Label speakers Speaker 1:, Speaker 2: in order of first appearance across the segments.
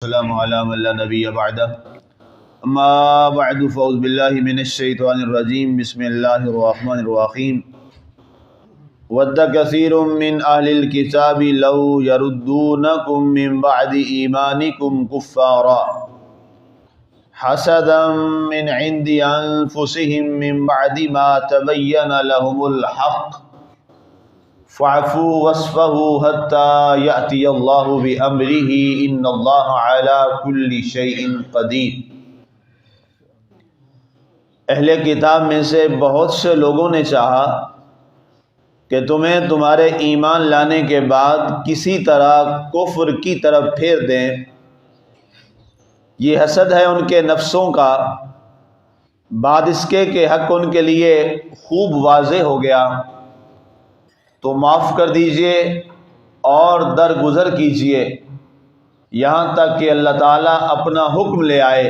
Speaker 1: والسلام على من لا نبي بعده اما بعد فاعوذ بالله من الشيطان الرجيم بسم الله الرحمن الرحيم ود كثير من اهل الكتاب لو يردونكم من بعد ايمانكم كفارا حسدا من عند انفسهم من بعد ما تبين لهم الحق فاعفوا واصفحوا حتى يأتي الله بأمره إن الله على كل شيء قدیر۔ اہل کتاب میں سے بہت سے لوگوں نے چاہا کہ تمہیں تمہارے ایمان لانے کے بعد کسی طرح کفر کی طرف پھیر دیں۔ یہ حسد ہے ان کے نفسوں کا، بعد اس کے کہ حق ان کے لیے خوب واضح ہو گیا تو معاف کر دیجئے اور درگزر کیجئے یہاں تک کہ اللہ تعالیٰ اپنا حکم لے آئے،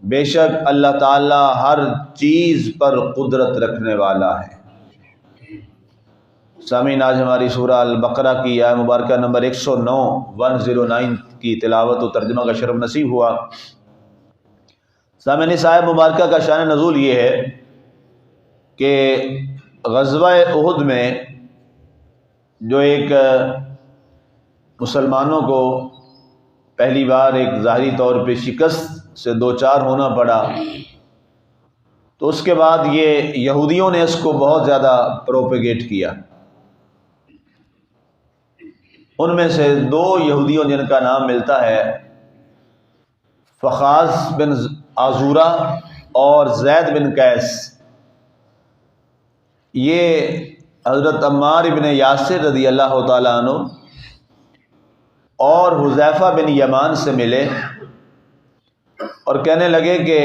Speaker 1: بے شک اللہ تعالیٰ ہر چیز پر قدرت رکھنے والا ہے۔ سامعین، آج ہماری سورہ البقرہ کی آیہ مبارکہ نمبر 109 کی تلاوت و ترجمہ کا شرف نصیب ہوا۔ سامعین، اس آیہ مبارکہ کا شان نزول یہ ہے کہ غزوہ احد میں جو ایک مسلمانوں کو پہلی بار ایک ظاہری طور پہ شکست سے دوچار ہونا پڑا، تو اس کے بعد یہ یہودیوں نے اس کو بہت زیادہ پروپیگیٹ کیا۔ ان میں سے دو یہودیوں جن کا نام ملتا ہے فخاذ بن عزورہ اور زید بن قیس، یہ حضرت عمار بن یاسر رضی اللہ تعالیٰ عنہ اور حذیفہ بن یمان سے ملے اور کہنے لگے کہ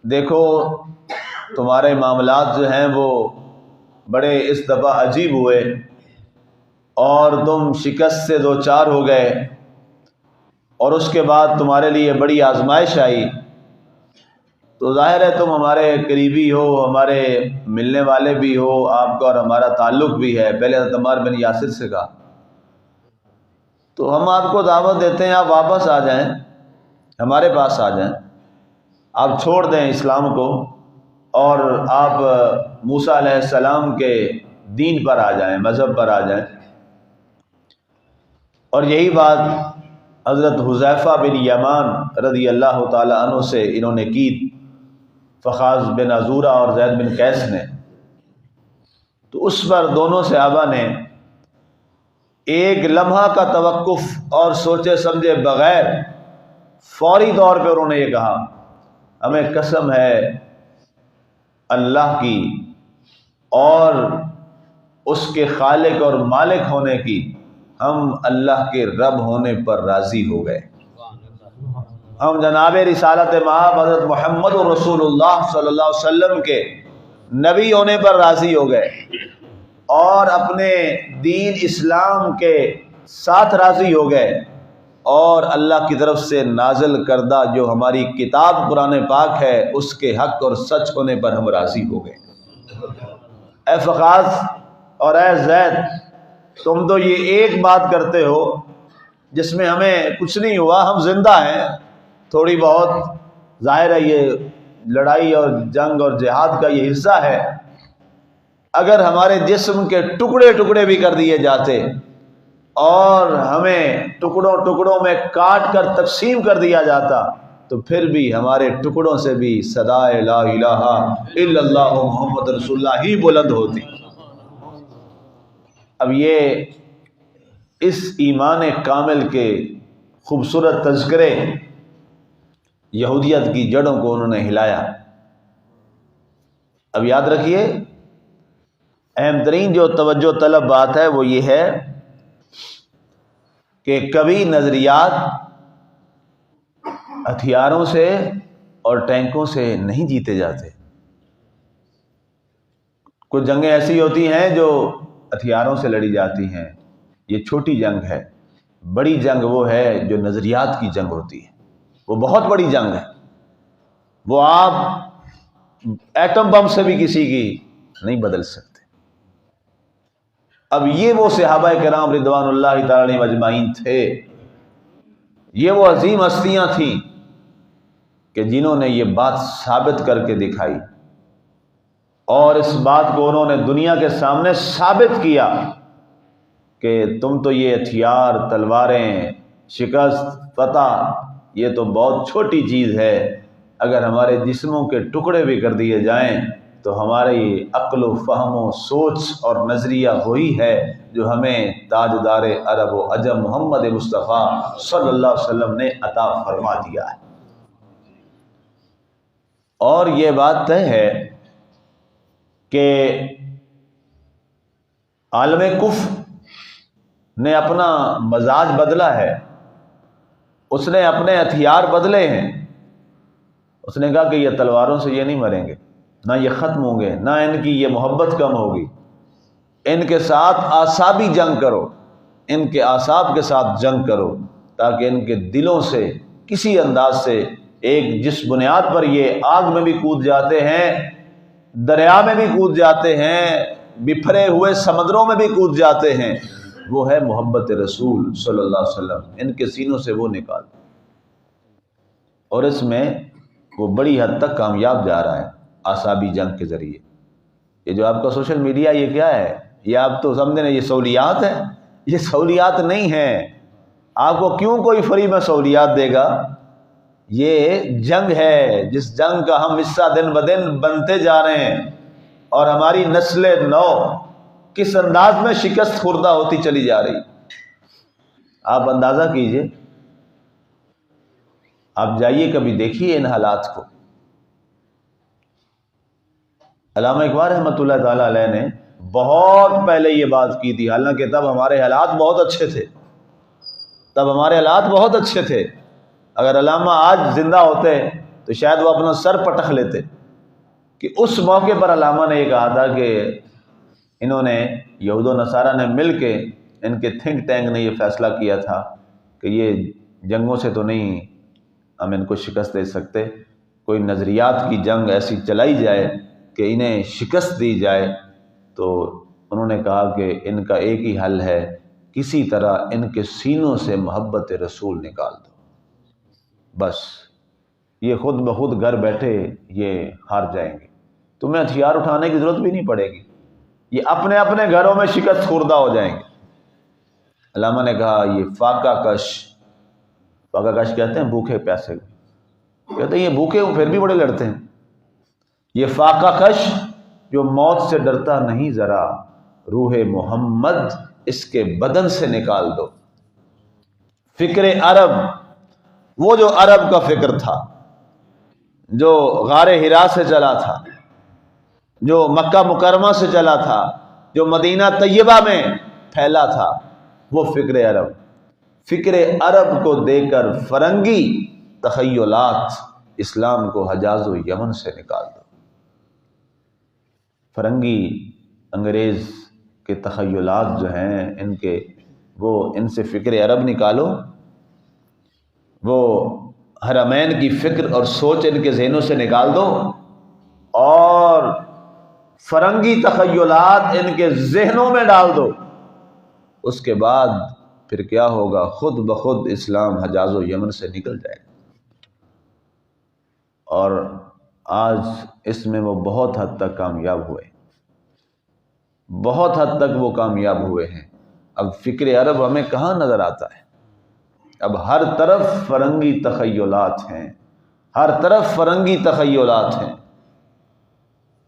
Speaker 1: دیکھو تمہارے معاملات جو ہیں وہ بڑے اس دفعہ عجیب ہوئے اور تم شکست سے دوچار ہو گئے، اور اس کے بعد تمہارے لیے بڑی آزمائش آئی، تو ظاہر ہے تم ہمارے قریبی ہو، ہمارے ملنے والے بھی ہو، آپ کا اور ہمارا تعلق بھی ہے۔ پہلے حضرت عمار بن یاسر سے کہا تو ہم آپ کو دعوت دیتے ہیں آپ واپس آ جائیں، ہمارے پاس آ جائیں، آپ چھوڑ دیں اسلام کو اور آپ موسیٰ علیہ السلام کے دین پر آ جائیں، مذہب پر آ جائیں۔ اور یہی بات حضرت حذیفہ بن یمان رضی اللہ تعالی عنہ سے انہوں نے کی، فخاذ بن عزورہ اور زید بن قیس نے۔ تو اس پر دونوں صحابہ نے ایک لمحہ کا توقف اور سوچے سمجھے بغیر فوری طور پہ انہوں نے یہ کہا، ہمیں قسم ہے اللہ کی اور اس کے خالق اور مالک ہونے کی، ہم اللہ کے رب ہونے پر راضی ہو گئے، ہم جناب رسالت مآب حضرت محمد رسول اللہ صلی اللہ علیہ وسلم کے نبی ہونے پر راضی ہو گئے اور اپنے دین اسلام کے ساتھ راضی ہو گئے، اور اللہ کی طرف سے نازل کردہ جو ہماری کتاب قرآن پاک ہے اس کے حق اور سچ ہونے پر ہم راضی ہو گئے۔ اے فخاذ اور اے زید، تم تو یہ ایک بات کرتے ہو جس میں ہمیں کچھ نہیں ہوا، ہم زندہ ہیں، تھوڑی بہت ظاہر ہے یہ لڑائی اور جنگ اور جہاد کا یہ حصہ ہے، اگر ہمارے جسم کے ٹکڑے ٹکڑے بھی کر دیے جاتے اور ہمیں ٹکڑوں ٹکڑوں میں کاٹ کر تقسیم کر دیا جاتا تو پھر بھی ہمارے ٹکڑوں سے بھی صدائے لا الہ الا اللہ محمد رسول اللہ ہی بلند ہوتی۔ اب یہ اس ایمان کامل کے خوبصورت تذکرے یہودیت کی جڑوں کو انہوں نے ہلایا۔ اب یاد رکھیے، اہم ترین جو توجہ طلب بات ہے وہ یہ ہے کہ کبھی نظریات ہتھیاروں سے اور ٹینکوں سے نہیں جیتے جاتے۔ کچھ جنگیں ایسی ہوتی ہیں جو ہتھیاروں سے لڑی جاتی ہیں، یہ چھوٹی جنگ ہے۔ بڑی جنگ وہ ہے جو نظریات کی جنگ ہوتی ہے، وہ بہت بڑی جنگ ہے، وہ آپ ایٹم بم سے بھی کسی کی نہیں بدل سکتے۔ اب یہ وہ صحابہ کرام رضوان اللہ تعالی علیہم اجمعین تھے یہ وہ عظیم ہستیاں تھیں کہ جنہوں نے یہ بات ثابت کر کے دکھائی، اور اس بات کو انہوں نے دنیا کے سامنے ثابت کیا کہ تم تو یہ ہتھیار، تلواریں، شکست، فتح، یہ تو بہت چھوٹی چیز ہے، اگر ہمارے جسموں کے ٹکڑے بھی کر دیے جائیں تو ہماری عقل و فہم و سوچ اور نظریہ وہی ہے جو ہمیں تاجدار عرب و عجم محمد مصطفیٰ صلی اللہ علیہ وسلم نے عطا فرما دیا ہے۔ اور یہ بات طے ہے کہ عالم کفر نے اپنا مزاج بدلا ہے، اس نے اپنے ہتھیار بدلے ہیں۔ اس نے کہا کہ یہ تلواروں سے یہ نہیں مریں گے، نہ یہ ختم ہوں گے، نہ ان کی یہ محبت کم ہوگی، ان کے ساتھ اعصابی جنگ کرو، ان کے اعصاب کے ساتھ جنگ کرو، تاکہ ان کے دلوں سے کسی انداز سے ایک جس بنیاد پر یہ آگ میں بھی کود جاتے ہیں، دریا میں بھی کود جاتے ہیں، بپھرے ہوئے سمندروں میں بھی کود جاتے ہیں، وہ ہے محبت رسول صلی اللہ علیہ وسلم، ان کے سینوں سے وہ نکال۔ اور اس میں وہ بڑی حد تک کامیاب جا رہا ہے اعصابی جنگ کے ذریعے۔ یہ جو آپ کا سوشل میڈیا، یہ کیا ہے؟ یہ آپ تو سمجھیں یہ سہولیات ہیں، یہ سہولیات نہیں ہیں۔ آپ کو کیوں کوئی فری میں سہولیات دے گا؟ یہ جنگ ہے جس جنگ کا ہم حصہ دن بدن بنتے جا رہے ہیں، اور ہماری نسل نو کس انداز میں شکست خوردہ ہوتی چلی جا رہی۔ آپ اندازہ کیجئے، آپ جائیے کبھی دیکھیے ان حالات کو۔ علامہ اقبال رحمۃ اللہ تعالیٰ علیہ نے بہت پہلے یہ بات کی تھی، حالانکہ تب ہمارے حالات بہت اچھے تھے، تب ہمارے حالات بہت اچھے تھے۔ اگر علامہ آج زندہ ہوتے تو شاید وہ اپنا سر پٹخ لیتے کہ اس موقع پر علامہ نے یہ کہا تھا کہ انہوں نے، یہود و نصارہ نے مل کے، ان کے تھنک ٹینک نے یہ فیصلہ کیا تھا کہ یہ جنگوں سے تو نہیں ہم ان کو شکست دے سکتے، کوئی نظریات کی جنگ ایسی چلائی جائے کہ انہیں شکست دی جائے۔ تو انہوں نے کہا کہ ان کا ایک ہی حل ہے، کسی طرح ان کے سینوں سے محبت رسول نکال دو، بس یہ خود بخود گھر بیٹھے یہ ہار جائیں گے، تمہیں ہتھیار اٹھانے کی ضرورت بھی نہیں پڑے گی، یہ اپنے اپنے گھروں میں شکست خوردہ ہو جائیں گے۔ علامہ نے کہا یہ فاقہ کش کہتے ہیں بھوکے پیاسے، کہتے ہیں یہ بھوکے پھر بھی بڑے لڑتے ہیں، یہ فاقہ کش جو موت سے ڈرتا نہیں ذرا، روح محمد اس کے بدن سے نکال دو۔ فکر عرب، وہ جو عرب کا فکر تھا، جو غار حرا سے چلا تھا، جو مکہ مکرمہ سے چلا تھا، جو مدینہ طیبہ میں پھیلا تھا، وہ فکر عرب۔ فکر عرب کو دے کر فرنگی تخیلات اسلام کو حجاز و یمن سے نکال دو۔ فرنگی انگریز کے تخیلات جو ہیں ان کے، وہ ان سے فکر عرب نکالو، وہ حرمین کی فکر اور سوچ ان کے ذہنوں سے نکال دو، اور فرنگی تخیلات ان کے ذہنوں میں ڈال دو، اس کے بعد پھر کیا ہوگا؟ خود بخود اسلام حجاز و یمن سے نکل جائے گا۔ اور آج اس میں وہ بہت حد تک کامیاب ہوئے، بہت حد تک وہ کامیاب ہوئے ہیں۔ اب فکر عرب ہمیں کہاں نظر آتا ہے؟ اب ہر طرف فرنگی تخیلات ہیں، ہر طرف فرنگی تخیلات ہیں،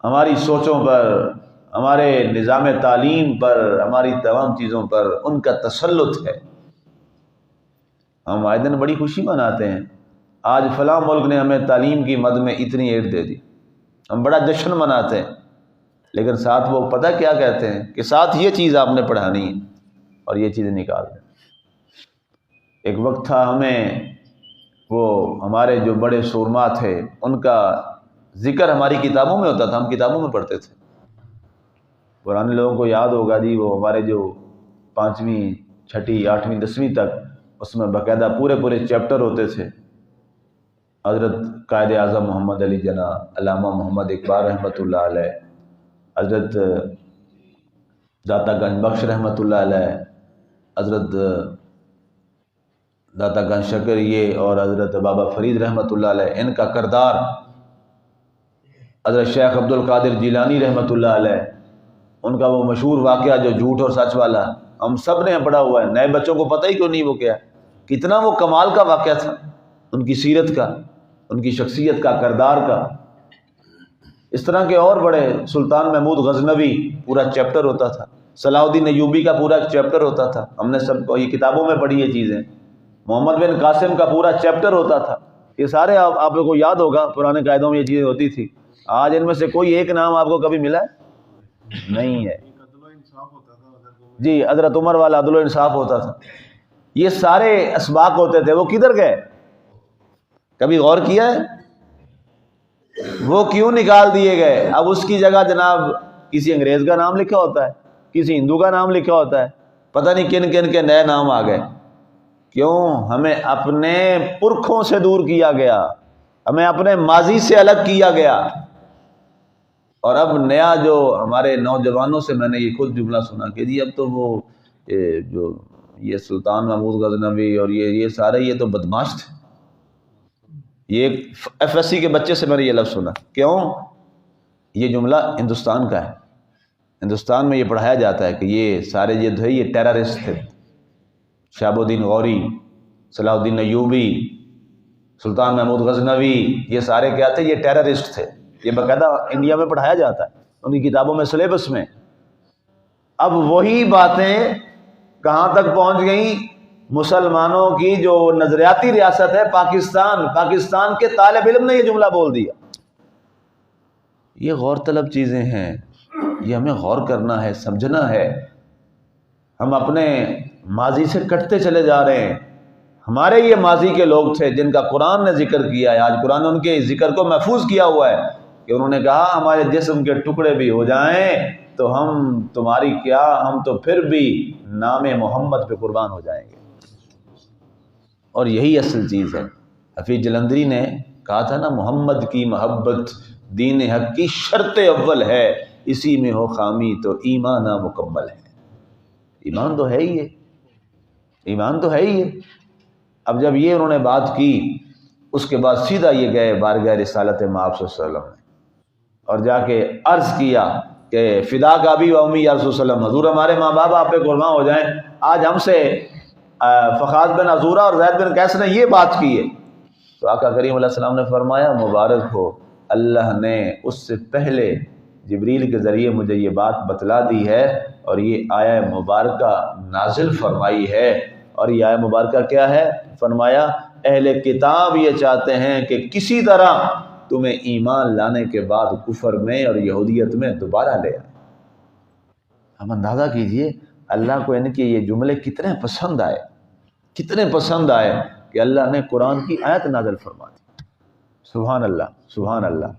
Speaker 1: ہماری سوچوں پر، ہمارے نظام تعلیم پر، ہماری تمام چیزوں پر ان کا تسلط ہے۔ ہم آئے دن بڑی خوشی مناتے ہیں، آج فلاں ملک نے ہمیں تعلیم کی مد میں اتنی ایڈ دے دی، ہم بڑا جشن مناتے ہیں، لیکن ساتھ وہ پتہ کیا کہتے ہیں کہ ساتھ یہ چیز آپ نے پڑھانی ہے اور یہ چیز نکال دیں۔ ایک وقت تھا ہمیں وہ ہمارے جو بڑے سورما تھے ان کا ذکر ہماری کتابوں میں ہوتا تھا، ہم کتابوں میں پڑھتے تھے۔ پرانے لوگوں کو یاد ہوگا جی، وہ ہمارے جو 5ویں 6ٹھی 8ویں 10ویں تک اس میں باقاعدہ پورے چیپٹر ہوتے تھے۔ حضرت قائد اعظم محمد علی جناح، علامہ محمد اقبال رحمۃ اللہ علیہ، حضرت داتا گنج بخش رحمۃ اللہ علیہ، حضرت داتا گنج شکر یہ اور حضرت بابا فرید رحمۃ اللہ علیہ، ان کا کردار، حضرت شیخ عبد القادر جیلانی رحمۃ اللہ علیہ، ان کا وہ مشہور واقعہ جو جھوٹ اور سچ والا، ہم سب نے پڑھا ہوا ہے، نئے بچوں کو پتہ ہی کیوں نہیں وہ کیا ہے، کتنا وہ کمال کا واقعہ تھا، ان کی سیرت کا، ان کی شخصیت کا، کردار کا۔ اس طرح کے اور بڑے، سلطان محمود غزنوی پورا چیپٹر ہوتا تھا، صلاح الدین ایوبی کا پورا چیپٹر ہوتا تھا، ہم نے سب کو یہ کتابوں میں پڑھی یہ چیزیں، محمد بن قاسم کا پورا چیپٹر ہوتا تھا، یہ سارے آپ لوگوں کو یاد ہوگا، پرانے قاعدوں میں یہ چیزیں ہوتی تھی۔ آج ان میں سے کوئی ایک نام آپ کو کبھی ملا ہے؟ نہیں ہے۔ جی حضرت عمر والا عدل و انصاف ہوتا تھا، یہ سارے اسباق ہوتے تھے، وہ کدھر گئے؟ کبھی غور کیا ہے؟ وہ کیوں نکال دیے گئے؟ اب اس کی جگہ جناب کسی انگریز کا نام لکھا ہوتا ہے، کسی ہندو کا نام لکھا ہوتا ہے، پتہ نہیں کن کن کے نئے نام آ گئے۔ کیوں؟ ہمیں اپنے پرکھوں سے دور کیا گیا، ہمیں اپنے ماضی سے الگ کیا گیا۔ اور اب نیا جو ہمارے نوجوانوں سے میں نے یہ خود جملہ سنا کہ جی اب تو وہ جو یہ سلطان محمود غزنوی اور یہ سارے یہ تو بدماش تھے۔ یہ ایف ایس سی کے بچے سے میں نے یہ لفظ سنا۔ کیوں؟ یہ جملہ ہندوستان کا ہے، ہندوستان میں یہ پڑھایا جاتا ہے کہ یہ سارے یہ تھے، یہ ٹیررسٹ تھے، شہاب الدین غوری، صلاح الدین ایوبی، سلطان محمود غزنوی، یہ سارے کیا تھے؟ یہ ٹیررسٹ تھے۔ یہ باقاعدہ انڈیا میں پڑھایا جاتا ہے، ان کی کتابوں میں، سلیبس میں۔ اب وہی باتیں کہاں تک پہنچ گئیں؟ مسلمانوں کی جو نظریاتی ریاست ہے پاکستان کے طالب علم نے یہ جملہ بول دیا۔ یہ غور طلب چیزیں ہیں، یہ ہمیں غور کرنا ہے، سمجھنا ہے۔ ہم اپنے ماضی سے کٹتے چلے جا رہے ہیں۔ ہمارے یہ ماضی کے لوگ تھے جن کا قرآن نے ذکر کیا ہے، آج قرآن نے ان کے ذکر کو محفوظ کیا ہوا ہے کہ انہوں نے کہا ہمارے جسم کے ٹکڑے بھی ہو جائیں تو ہم تمہاری کیا، ہم تو پھر بھی نام محمد پہ قربان ہو جائیں گے۔ اور یہی اصل چیز ہے۔ حفیظ جلندری نے کہا تھا نا، محمد کی محبت دین حق کی شرط اول ہے، اسی میں ہو خامی تو ایمان نامکمل ہے۔ ایمان تو ہے ہی ہے، ایمان تو ہے ہی ہے۔ اب جب یہ انہوں نے بات کی، اس کے بعد سیدھا یہ گئے بارگاہ رسالت مآب صلی اللہ علیہ وسلم نے، اور جا کے عرض کیا کہ فدا کا بھی و امی یا رسول اللہ، حضور ہمارے ماں باپ آپ پہ قربان ہو جائیں۔ آج ہم سے فخاذ بن عزورہ اور زید بن قیس نے یہ بات کی ہے، تو آقا کریم علیہ السلام نے فرمایا مبارک ہو، اللہ نے اس سے پہلے جبریل کے ذریعے مجھے یہ بات بتلا دی ہے اور یہ آیہ مبارکہ نازل فرمائی ہے۔ اور یہ آیہ مبارکہ کیا ہے؟ فرمایا اہل کتاب یہ چاہتے ہیں کہ کسی طرح تمہیں ایمان لانے کے بعد کفر میں اور یہودیت میں دوبارہ لے آئے۔ ہم اندازہ کیجئے اللہ کو ان کے یہ جملے کتنے پسند آئے، کتنے پسند آئے کہ اللہ نے قرآن کی آیت نازل فرما دی۔ سبحان اللہ، سبحان اللہ۔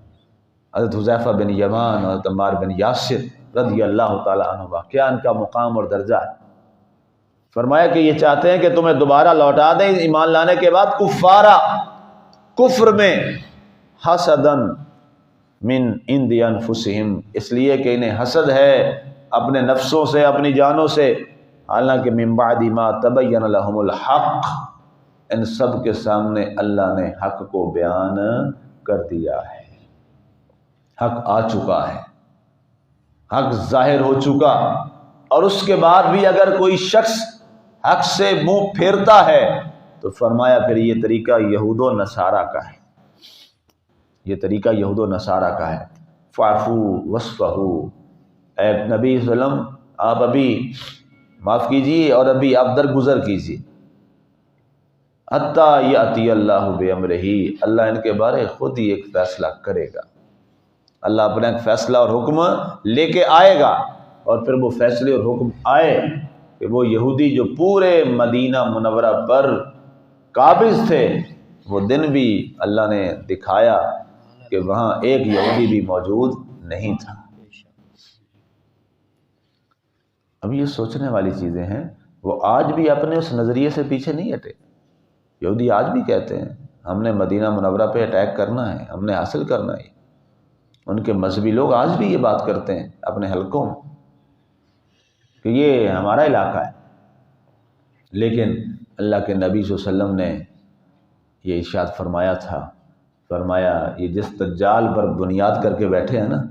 Speaker 1: حضرت حذیفہ بن یمان اور حضرت عمار بن یاسر رضی اللہ تعالیٰ عنہ، کیا ان کا مقام اور درجہ ہے۔ فرمایا کہ یہ چاہتے ہیں کہ تمہیں دوبارہ لوٹا دیں ایمان لانے کے بعد کفارا، کفر میں، حسدن من عند انفسہم، اس لیے کہ انہیں حسد ہے اپنے نفسوں سے، اپنی جانوں سے، حالانکہ من بعد ما تبین لہم الحق، ان سب کے سامنے اللہ نے حق کو بیان کر دیا ہے، حق آ چکا ہے، حق ظاہر ہو چکا۔ اور اس کے بعد بھی اگر کوئی شخص حق سے منہ پھیرتا ہے تو فرمایا پھر یہ طریقہ یہود و نصارہ کا ہے، یہ طریقہ یہود و نصارہ کا ہے۔ فاعفو واصفحوا، اے نبی صلی اللہ علیہ وسلم آپ ابھی معاف کیجیے اور ابھی آپ درگزر کیجیے، حتیٰ یأتی اللہ بامرہ، اللہ ان کے بارے خود ہی ایک فیصلہ کرے گا، اللہ اپنا ایک فیصلہ اور حکم لے کے آئے گا۔ اور پھر وہ فیصلے اور حکم آئے کہ وہ یہودی جو پورے مدینہ منورہ پر قابض تھے، وہ دن بھی اللہ نے دکھایا کہ وہاں ایک یہودی بھی موجود نہیں تھا۔ اب یہ سوچنے والی چیزیں ہیں، وہ آج بھی اپنے اس نظریے سے پیچھے نہیں ہٹے۔ یہودی آج بھی کہتے ہیں ہم نے مدینہ منورہ پہ اٹیک کرنا ہے، ہم نے حاصل کرنا ہے۔ ان کے مذہبی لوگ آج بھی یہ بات کرتے ہیں اپنے حلقوں میں کہ یہ ہمارا علاقہ ہے، لیکن اللہ کے نبی صلی اللہ علیہ وسلم نے یہ ارشاد فرمایا تھا، فرمایا یہ جس دجال پر بنیاد کر کے بیٹھے ہیں نا،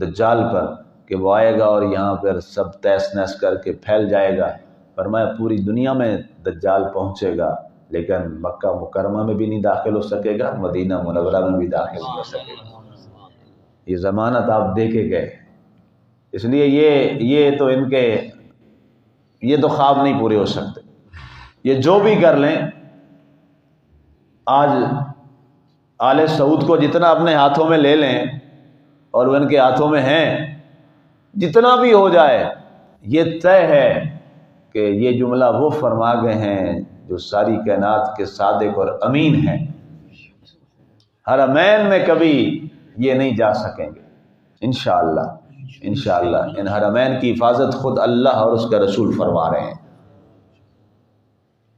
Speaker 1: دجال پر، کہ وہ آئے گا اور یہاں پر سب تیس نیس کر کے پھیل جائے گا، فرمایا پوری دنیا میں دجال پہنچے گا لیکن مکہ مکرمہ میں بھی نہیں داخل ہو سکے گا، مدینہ منورہ میں بھی داخل نہیں ہو سکے گا۔ یہ ضمانت آپ دے کے گئے، اس لیے یہ تو ان کے یہ تو خواب نہیں پورے ہو سکتے۔ یہ جو بھی کر لیں، آج آل سعود کو جتنا اپنے ہاتھوں میں لے لیں اور وہ ان کے ہاتھوں میں ہیں، جتنا بھی ہو جائے، یہ طے ہے کہ یہ جملہ وہ فرما گئے ہیں جو ساری کائنات کے صادق اور امین ہیں، حرمین میں کبھی یہ نہیں جا سکیں گے انشاءاللہ۔ انشاءاللہ ان حرمین کی حفاظت خود اللہ اور اس کا رسول فرما رہے ہیں،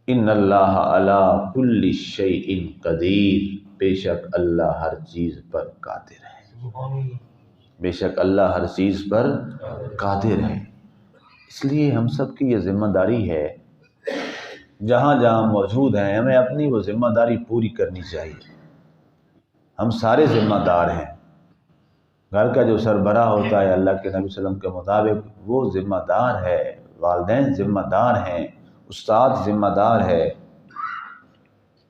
Speaker 1: ان اللہ علی کل شیء قدیر، بے شک اللہ ہر چیز پر قادر ہے، بے شک اللہ ہر چیز پر قادر ہے۔ اس لیے ہم سب کی یہ ذمہ داری ہے، جہاں جہاں موجود ہیں ہمیں اپنی وہ ذمہ داری پوری کرنی چاہیے۔ ہم سارے ذمہ دار ہیں، گھر کا جو سربراہ ہوتا ہے اللہ کے نبی صلی اللہ علیہ وسلم کے مطابق وہ ذمہ دار ہے، والدین ذمہ دار ہیں، استاد ذمہ دار ہے،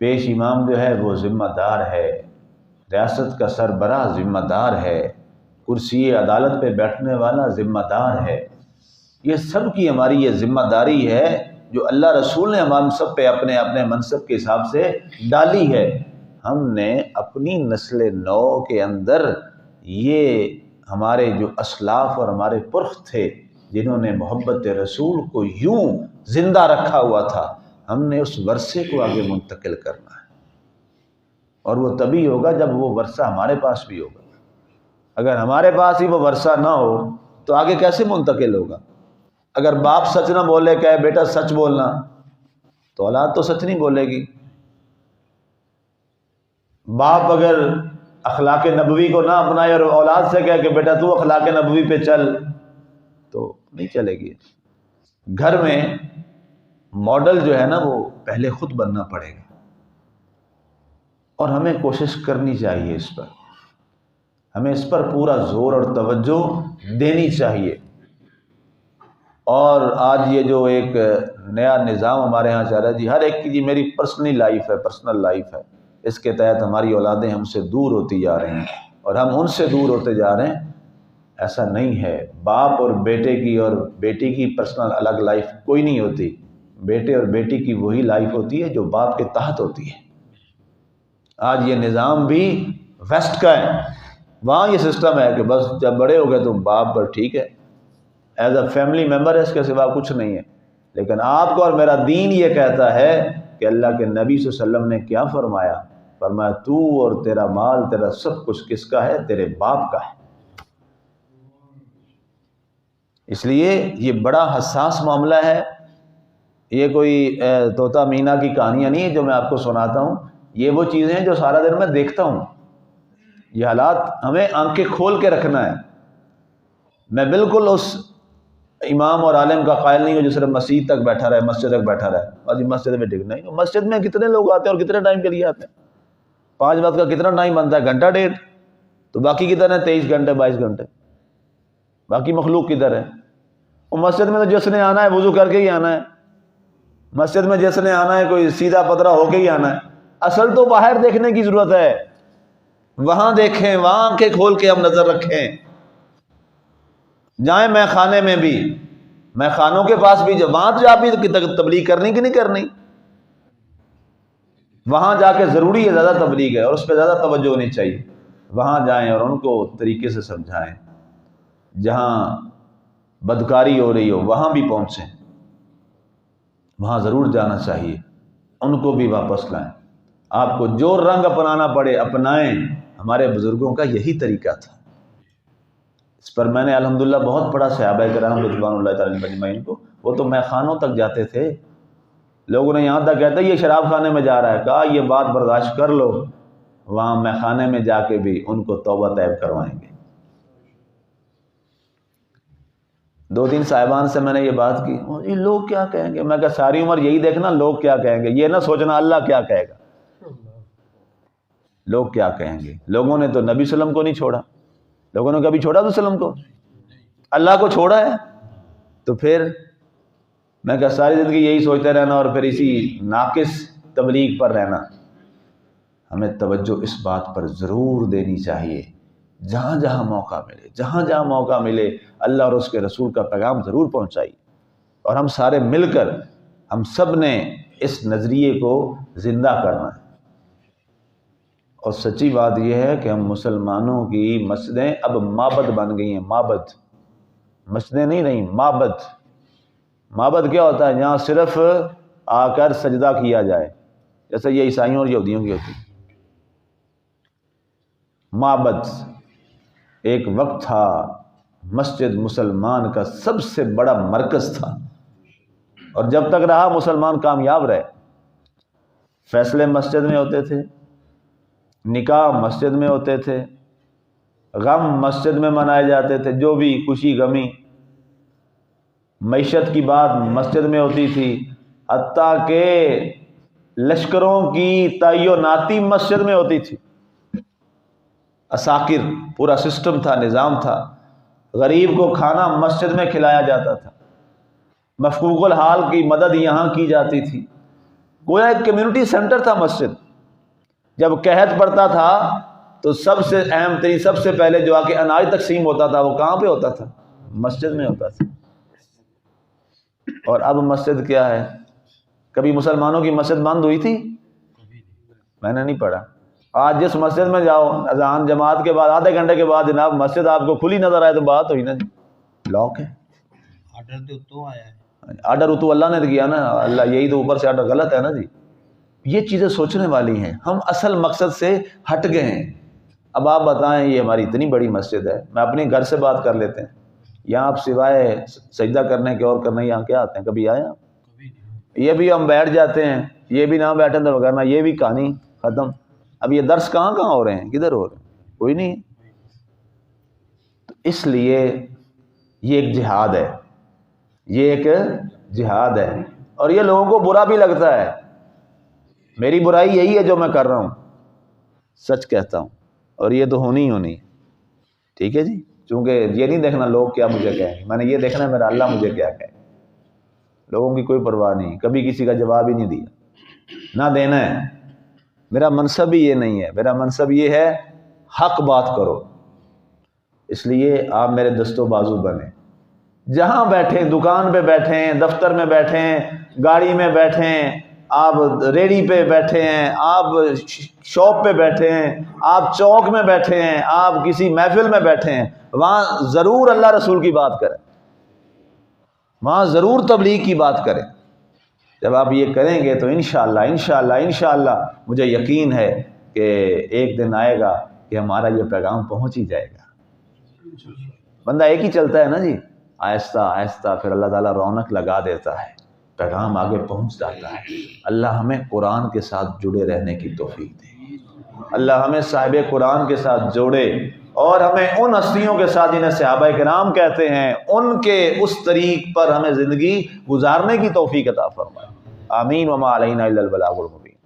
Speaker 1: پیش امام جو ہے وہ ذمہ دار ہے، ریاست کا سربراہ ذمہ دار ہے، کرسی عدالت پہ بیٹھنے والا ذمہ دار ہے۔ یہ سب کی ہماری یہ ذمہ داری ہے جو اللہ رسول نے ہم سب پہ اپنے اپنے منصب کے حساب سے ڈالی ہے۔ ہم نے اپنی نسل نو کے اندر یہ ہمارے جو اسلاف اور ہمارے پرخ تھے جنہوں نے محبت رسول کو یوں زندہ رکھا ہوا تھا، ہم نے اس ورثے کو آگے منتقل کرنا ہے، اور وہ تبھی ہوگا جب وہ ورثہ ہمارے پاس بھی ہوگا۔ اگر ہمارے پاس ہی وہ ورثہ نہ ہو تو آگے کیسے منتقل ہوگا؟ اگر باپ سچ نہ بولے، کہے بیٹا سچ بولنا، تو اولاد تو سچ نہیں بولے گی۔ باپ اگر اخلاق نبوی کو نہ اپنائے اور اولاد سے کہے کہ بیٹا تو اخلاق نبوی پہ چل، تو نہیں چلے گی۔ گھر میں ماڈل جو ہے نا وہ پہلے خود بننا پڑے گا، اور ہمیں کوشش کرنی چاہیے اس پر، ہمیں اس پر پورا زور اور توجہ دینی چاہیے۔ اور آج یہ جو ایک نیا نظام ہمارے ہاں چل رہا ہے، جی ہر ایک کی جی میری پرسنل لائف ہے، پرسنل لائف ہے، اس کے تحت ہماری اولادیں ہم سے دور ہوتی جا رہی ہیں اور ہم ان سے دور ہوتے جا رہے ہیں۔ ایسا نہیں ہے، باپ اور بیٹے کی اور بیٹی کی پرسنل الگ لائف کوئی نہیں ہوتی، بیٹے اور بیٹی کی وہی لائف ہوتی ہے جو باپ کے تحت ہوتی ہے۔ آج یہ نظام بھی ویسٹ کا ہے، وہاں یہ سسٹم ہے کہ بس جب بڑے ہو گئے تو باپ پر ٹھیک ہے، ایز اے فیملی ممبر ہے، اس کے سوا کچھ نہیں ہے۔ لیکن آپ کو اور میرا دین یہ کہتا ہے کہ اللہ کے نبی صلی اللہ علیہ وسلم نے کیا فرمایا؟ فرمایا تو اور تیرا مال، تیرا سب کچھ کس کا ہے؟ تیرے باپ کا ہے۔ اس لیے یہ بڑا حساس معاملہ ہے، یہ کوئی طوطا مینا کی کہانیاں نہیں ہے جو میں آپ کو سناتا ہوں، یہ وہ چیزیں ہیں جو سارا دن میں دیکھتا ہوں۔ یہ حالات ہمیں آنکھیں کھول کے رکھنا ہے۔ میں بالکل اس امام اور عالم کا قائل نہیں ہوں جو صرف مسجد تک بیٹھا رہے، مسجد تک بیٹھا رہے، بس مسجد میں ٹک نہیں۔ مسجد میں کتنے لوگ آتے ہیں اور کتنے ٹائم کے لیے آتے ہیں؟ 5 وقت کا کتنا ٹائم بنتا ہے؟ گھنٹہ ڈیڑھ، تو باقی کدھر ہے؟ 23 گھنٹے 22 گھنٹے باقی مخلوق کدھر ہے؟ وہ مسجد میں تو جس نے آنا ہے وضو کر کے ہی آنا ہے، مسجد میں جس نے آنا ہے کوئی سیدھا پترا ہو کے ہی آنا ہے۔ اصل تو باہر دیکھنے کی ضرورت ہے، وہاں دیکھیں، وہاں آنکھیں کھول کے ہم نظر رکھیں۔ جائیں میں خانے میں بھی، میں خانوں کے پاس بھی، وہاں جا بھی تبلیغ کرنی کہ نہیں کرنی؟ وہاں جا کے ضروری ہے، زیادہ تبلیغ ہے اور اس پہ زیادہ توجہ ہونی چاہیے۔ وہاں جائیں اور ان کو طریقے سے سمجھائیں، جہاں بدکاری ہو رہی ہو وہاں بھی پہنچیں، وہاں ضرور جانا چاہیے، ان کو بھی واپس لائیں۔ آپ کو جو رنگ اپنانا پڑے اپنائیں، ہمارے بزرگوں کا یہی طریقہ تھا۔ اس پر میں نے الحمدللہ بہت پڑھا صحابہ کرام رضوان اللہ تعالیٰ علیہم اجمعین کو، وہ تو میخانوں تک جاتے تھے، لوگوں نے یہاں تک کہتے یہ شراب خانے میں جا رہا ہے، کہا یہ بات برداشت کر لو، وہاں میخانے میں جا کے بھی ان کو توبہ طیب کروائیں گے۔ 2-3 صاحبان سے میں نے یہ بات کی، یہ لوگ کیا کہیں گے؟ میں کہا ساری عمر یہی دیکھنا لوگ کیا کہیں گے، یہ نہ سوچنا اللہ کیا کہے گا۔ لوگ کیا کہیں گے؟ لوگوں نے تو نبی صلی اللہ علیہ وسلم کو نہیں چھوڑا، لوگوں نے کبھی چھوڑا تو وسلم کو؟ اللہ کو چھوڑا ہے۔ تو پھر میں کہا ساری زندگی یہی سوچتے رہنا اور پھر اسی ناقص تبلیغ پر رہنا۔ ہمیں توجہ اس بات پر ضرور دینی چاہیے، جہاں جہاں موقع ملے، جہاں جہاں موقع ملے اللہ اور اس کے رسول کا پیغام ضرور پہنچائیے۔ اور ہم سارے مل کر ہم سب نے اس نظریے کو زندہ کرنا ہے۔ اور سچی بات یہ ہے کہ ہم مسلمانوں کی مسجدیں اب معبد بن گئی ہیں، معبد، مسجدیں نہیں رہیں، معبد۔ معبد کیا ہوتا ہے؟ جہاں صرف آ کر سجدہ کیا جائے، جیسے یہ عیسائیوں اور یہودیوں کی ہوتی۔ معبد ایک وقت تھا مسجد مسلمان کا سب سے بڑا مرکز تھا، اور جب تک رہا مسلمان کامیاب رہے۔ فیصلے مسجد میں ہوتے تھے، نکاح مسجد میں ہوتے تھے، غم مسجد میں منائے جاتے تھے، جو بھی خوشی غمی معیشت کی بات مسجد میں ہوتی تھی، حتیٰ کہ لشکروں کی تعیناتی مسجد میں ہوتی تھی۔ عساکر، پورا سسٹم تھا، نظام تھا۔ غریب کو کھانا مسجد میں کھلایا جاتا تھا، مفقود الحال کی مدد یہاں کی جاتی تھی۔ گویا ایک کمیونٹی سینٹر تھا مسجد۔ جب قحط پڑتا تھا تو سب سے اہم ترین، سب سے پہلے جو آ کے اناج تقسیم ہوتا تھا وہ کہاں پہ ہوتا تھا؟ مسجد میں ہوتا تھا۔ اور اب مسجد کیا ہے؟ کبھی مسلمانوں کی مسجد بند ہوئی تھی؟ میں نے نہیں پڑھا۔ آج جس مسجد میں جاؤ، اذان جماعت کے بعد آدھے گھنٹے کے بعد جناب مسجد آپ کو کھلی نظر آئے تو بات ہوئی نا جی، لاک ہے۔ آرڈر تو آیا ہے، آرڈر تو اللہ نے کیا نا، اللہ یہی تو اوپر سے آرڈر غلط ہے نا جی۔ یہ چیزیں سوچنے والی ہیں، ہم اصل مقصد سے ہٹ گئے ہیں۔ اب آپ بتائیں، یہ ہماری اتنی بڑی مسجد ہے، میں اپنے گھر سے بات کر لیتے ہیں، یہاں آپ سوائے سجدہ کرنے کے اور کرنے یہاں کیا آتے ہیں؟ کبھی آئے آپ؟ یہ بھی ہم بیٹھ جاتے ہیں، یہ بھی نہ بیٹھیں تو وغیرہ، یہ بھی کہانی ختم۔ اب یہ درس کہاں ہو رہے ہیں؟ کدھر ہو رہے ہیں؟ کوئی نہیں۔ تو اس لیے یہ ایک جہاد ہے، یہ ایک جہاد ہے، اور یہ لوگوں کو برا بھی لگتا ہے۔ میری برائی یہی ہے جو میں کر رہا ہوں، سچ کہتا ہوں، اور یہ تو ہونی ہی ہونی، ٹھیک ہے جی؟ چونکہ یہ نہیں دیکھنا لوگ کیا مجھے کہیں گے، میں نے یہ دیکھنا ہے میرا اللہ مجھے کیا کہے۔ لوگوں کی کوئی پرواہ نہیں، کبھی کسی کا جواب ہی نہیں دیا، نہ دینا ہے۔ میرا منصب ہی یہ نہیں ہے، میرا منصب یہ ہے حق بات کرو۔ اس لیے آپ میرے دست و بازو بنیں، جہاں بیٹھیں، دکان پہ بیٹھیں، دفتر میں بیٹھیں، گاڑی میں بیٹھیں، آپ ریڑھی پہ بیٹھے ہیں، آپ شاپ پہ بیٹھے ہیں، آپ چوک میں بیٹھے ہیں، آپ کسی محفل میں بیٹھے ہیں، وہاں ضرور اللہ رسول کی بات کریں، وہاں ضرور تبلیغ کی بات کریں۔ جب آپ یہ کریں گے تو انشاءاللہ مجھے یقین ہے کہ ایک دن آئے گا کہ ہمارا یہ پیغام پہنچ ہی جائے گا۔ بندہ ایک ہی چلتا ہے نا جی، آہستہ آہستہ پھر اللہ تعالیٰ رونق لگا دیتا ہے، پیغام آگے پہنچ جاتا ہے۔ اللہ ہمیں قرآن کے ساتھ جڑے رہنے کی توفیق دے، اللہ ہمیں صاحب قرآن کے ساتھ جوڑے، اور ہمیں ان ہستیوں کے ساتھ جنہیں صحابہ کرام کہتے ہیں، ان کے اس طریق پر ہمیں زندگی گزارنے کی توفیق عطا فرمائے۔ آمین۔ وما علینا الا البلاغ المبین۔